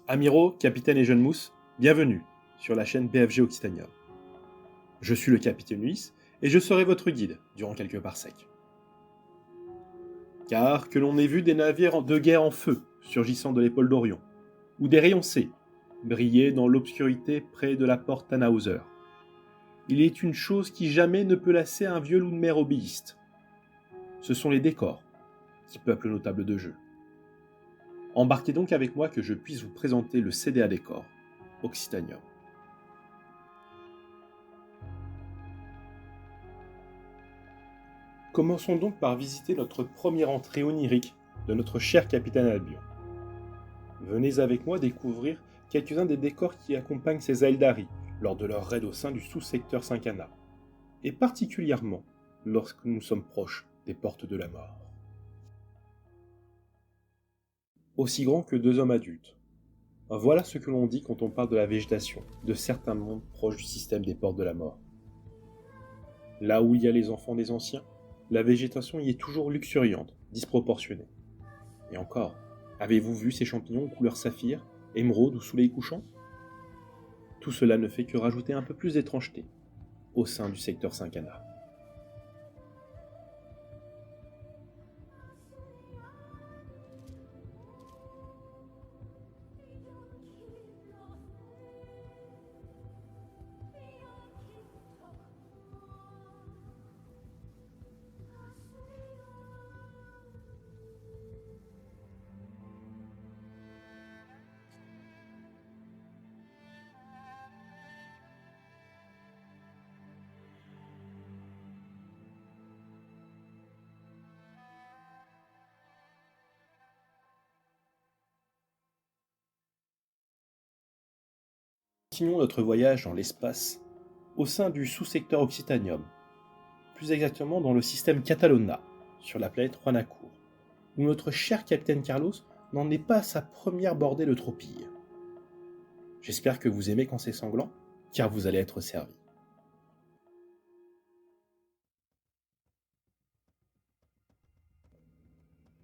Amiraux, capitaine et jeunes mousses, bienvenue sur la chaîne BFG Occitania. Je suis le capitaine Ulysse et je serai votre guide durant quelques parsecs. Car que l'on ait vu des navires de guerre en feu surgissant de l'épaule d'Orion, ou des rayons C briller dans l'obscurité près de la porte Tannhauser, il est une chose qui jamais ne peut lasser un vieux loup de mer hobbyiste. Ce sont les décors qui peuplent nos tables de jeu. Embarquez donc avec moi que je puisse vous présenter le CDA Décor, Occitania. Commençons donc par visiter notre première entrée onirique de notre cher capitaine Albion. Venez avec moi découvrir quelques-uns des décors qui accompagnent ces Aeldari lors de leur raid au sein du sous-secteur Syncana, et particulièrement lorsque nous sommes proches des portes de la mort. Aussi grand que deux hommes adultes. Voilà ce que l'on dit quand on parle de la végétation de certains mondes proches du système des portes de la mort. Là où il y a les enfants des anciens, la végétation y est toujours luxuriante, disproportionnée. Et encore, avez-vous vu ces champignons couleur saphir, émeraude ou soleil couchant ? Tout cela ne fait que rajouter un peu plus d'étrangeté au sein du secteur Syncana. Continuons notre voyage dans l'espace au sein du sous-secteur Occitanium, plus exactement dans le système Catalona, sur la planète Rwanacour, où notre cher capitaine Carlos n'en est pas à sa première bordée de tropille. J'espère que vous aimez quand c'est sanglant, car vous allez être servi.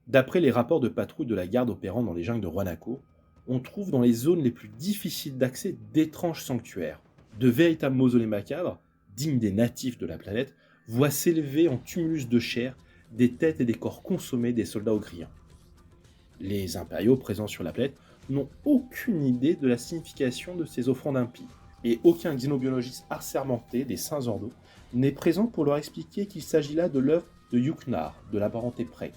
D'après les rapports de patrouille de la garde opérant dans les jungles de Rwanacour, on trouve dans les zones les plus difficiles d'accès d'étranges sanctuaires, de véritables mausolées macabres, dignes des natifs de la planète, voient s'élever en tumulus de chair des têtes et des corps consommés des soldats ogriens. Les impériaux présents sur la planète n'ont aucune idée de la signification de ces offrandes impies, et aucun xénobiologiste assermenté des Saints Ordos n'est présent pour leur expliquer qu'il s'agit là de l'œuvre de Yuknar, de la parenté Prek,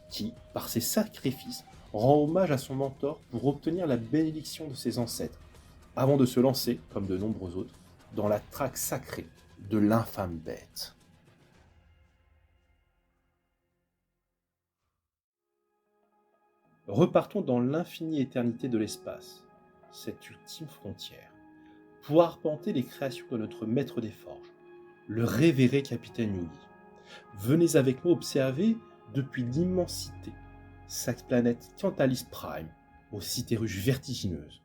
qui, par ses sacrifices, rend hommage à son mentor pour obtenir la bénédiction de ses ancêtres, avant de se lancer, comme de nombreux autres, dans la traque sacrée de l'infâme bête. Repartons dans l'infinie éternité de l'espace, cette ultime frontière, pour arpenter les créations de notre maître des forges, le révéré capitaine Yugi. Venez avec moi observer, depuis l'immensité, sa planète Cantalis Prime, aux citérruges vertigineuses.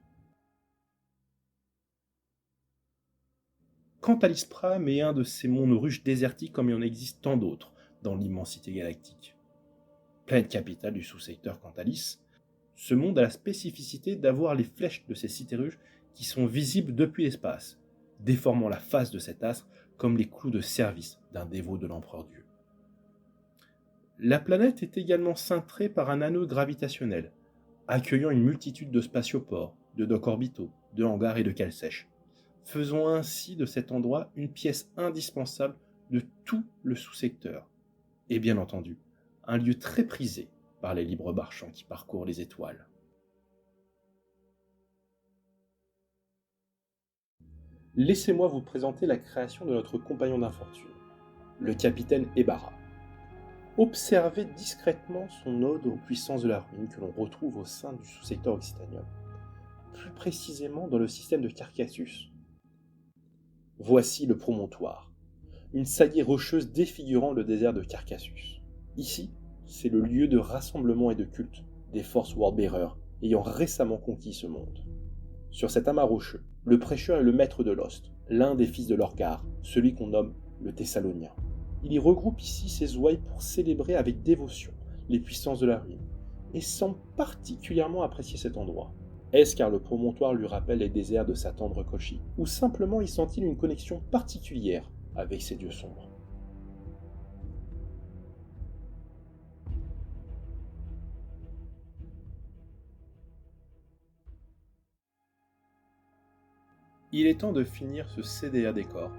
Cantalis Prime est un de ces mondes désertiques comme il en existe tant d'autres dans l'immensité galactique. Planète capitale du sous-secteur Cantalis, ce monde a la spécificité d'avoir les flèches de ces citérruges qui sont visibles depuis l'espace, déformant la face de cet astre comme les clous de service d'un dévot de l'empereur Dieu. La planète est également cintrée par un anneau gravitationnel, accueillant une multitude de spatioports, de docks orbitaux, de hangars et de cales sèches, faisant ainsi de cet endroit une pièce indispensable de tout le sous-secteur, et bien entendu, un lieu très prisé par les libres marchands qui parcourent les étoiles. Laissez-moi vous présenter la création de notre compagnon d'infortune, le capitaine Ebara. Observez discrètement son ode aux puissances de la ruine que l'on retrouve au sein du sous-secteur Occitanium, plus précisément dans le système de Carcassus. Voici le promontoire, une saillie rocheuse défigurant le désert de Carcassus. Ici, c'est le lieu de rassemblement et de culte des forces Worldbearer ayant récemment conquis ce monde. Sur cet amas rocheux, le prêcheur est le maître de l'Ost, l'un des fils de Lorgar, celui qu'on nomme le Thessalonien. Il y regroupe ici ses ouailles pour célébrer avec dévotion les puissances de la ruine, et semble particulièrement apprécier cet endroit. Est-ce car le promontoire lui rappelle les déserts de sa tendre Colchis, ou simplement y sent-il une connexion particulière avec ses dieux sombres? Il est temps de finir ce CDR décor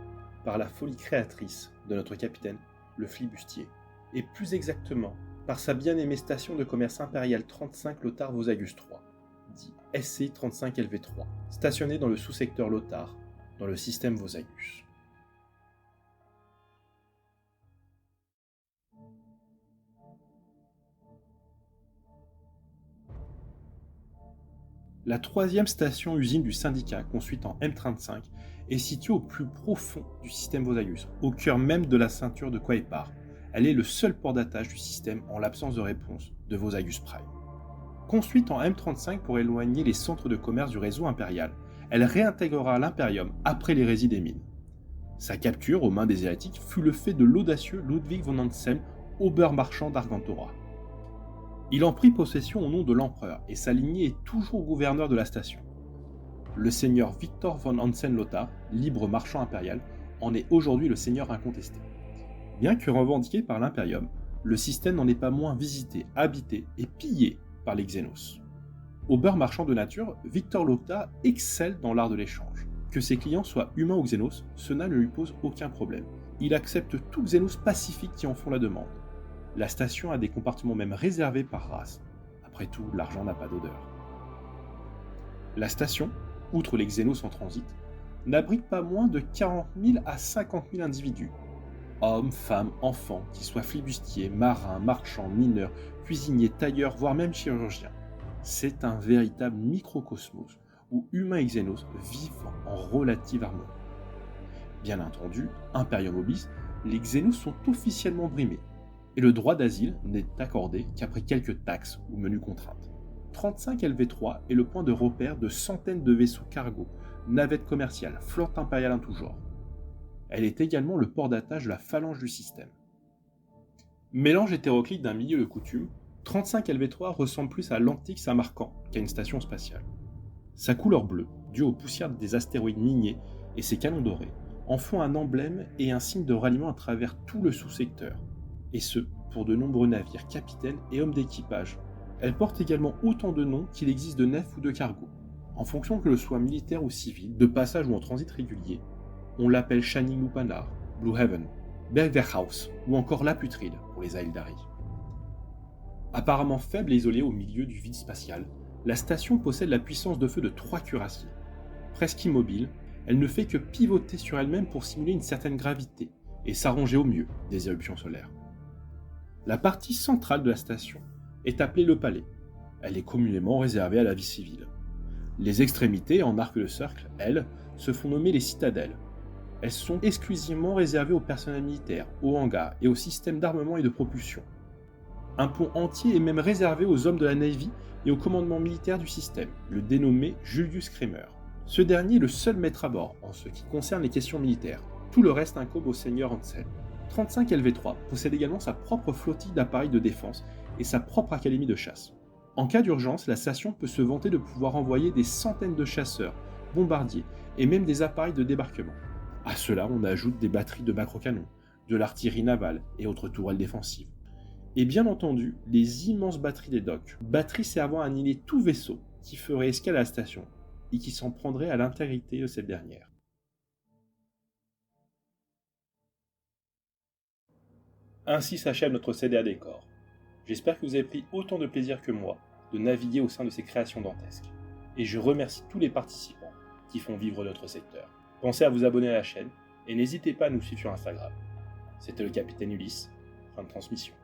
par la folie créatrice de notre capitaine, le flibustier, et plus exactement par sa bien-aimée station de commerce impériale 35 Lothar Vosagus III, dit SCI 35 LV3, stationnée dans le sous-secteur Lothar, dans le système Vosagus. La troisième station-usine du syndicat, construite en M35, est située au plus profond du système Vosagus, au cœur même de la ceinture de Quaipar. Elle est le seul port d'attache du système en l'absence de réponse de Vosagus Prime. Construite en M35 pour éloigner les centres de commerce du réseau impérial, elle réintégrera l'Imperium après l'hérésie des mines. Sa capture aux mains des Hérétiques fut le fait de l'audacieux Ludwig von Anselm, Obermarchand d'Argentora. Il en prit possession au nom de l'empereur et sa lignée est toujours gouverneur de la station. Le seigneur Victor von Hansen-Lothar, libre marchand impérial, en est aujourd'hui le seigneur incontesté. Bien que revendiqué par l'Imperium, le système n'en est pas moins visité, habité et pillé par les Xénos. Au beurre marchand de nature, Victor Lothar excelle dans l'art de l'échange. Que ses clients soient humains ou Xénos, cela ne lui pose aucun problème. Il accepte tout Xénos pacifique qui en font la demande. La station a des compartiments même réservés par race. Après tout, l'argent n'a pas d'odeur. La station, outre les Xénos en transit, n'abrite pas moins de 40 000 à 50 000 individus. Hommes, femmes, enfants, qu'ils soient flibustiers, marins, marchands, mineurs, cuisiniers, tailleurs, voire même chirurgiens. C'est un véritable microcosmos où humains et Xénos vivent en relative harmonie. Bien entendu, Imperium obis, les Xénos sont officiellement brimés, et le droit d'asile n'est accordé qu'après quelques taxes ou menus contraintes. 35 LV3 est le point de repère de centaines de vaisseaux cargo, navettes commerciales, flotte impériale en tout genre. Elle est également le port d'attache de la phalange du système. Mélange hétéroclite d'un milieu de coutume, 35 LV3 ressemble plus à l'antique Samarkand qu'à une station spatiale. Sa couleur bleue, due aux poussières des astéroïdes miniers et ses canons dorés, en font un emblème et un signe de ralliement à travers tout le sous-secteur, et ce, pour de nombreux navires, capitaines et hommes d'équipage. Elle porte également autant de noms qu'il existe de nefs ou de cargos. En fonction que le soit militaire ou civil, de passage ou en transit régulier, on l'appelle Shining Lupanar, Blue Heaven, Bergwerkhaus ou encore La Putride pour les Aeldari. Apparemment faible et isolée au milieu du vide spatial, la station possède la puissance de feu de 3 cuirassiers. Presque immobile, elle ne fait que pivoter sur elle-même pour simuler une certaine gravité et s'arranger au mieux des éruptions solaires. La partie centrale de la station est appelée le palais. Elle est communément réservée à la vie civile. Les extrémités, en arc de cercle, elles, se font nommer les citadelles. Elles sont exclusivement réservées au personnel militaire, aux hangars et aux systèmes d'armement et de propulsion. Un pont entier est même réservé aux hommes de la Navy et au commandement militaire du système, le dénommé Julius Kremer. Ce dernier est le seul maître à bord en ce qui concerne les questions militaires. Tout le reste incombe au seigneur Ansel. 35 LV3 possède également sa propre flottille d'appareils de défense et sa propre académie de chasse. En cas d'urgence, la station peut se vanter de pouvoir envoyer des centaines de chasseurs, bombardiers et même des appareils de débarquement. À cela, on ajoute des batteries de macrocanons, de l'artillerie navale et autres tourelles défensives. Et bien entendu, les immenses batteries des docks, batteries servant à annihiler tout vaisseau qui ferait escale à la station et qui s'en prendrait à l'intégrité de cette dernière. Ainsi s'achève notre CDA décor. J'espère que vous avez pris autant de plaisir que moi de naviguer au sein de ces créations dantesques. Et je remercie tous les participants qui font vivre notre secteur. Pensez à vous abonner à la chaîne et n'hésitez pas à nous suivre sur Instagram. C'était le capitaine Ulysse, fin de transmission.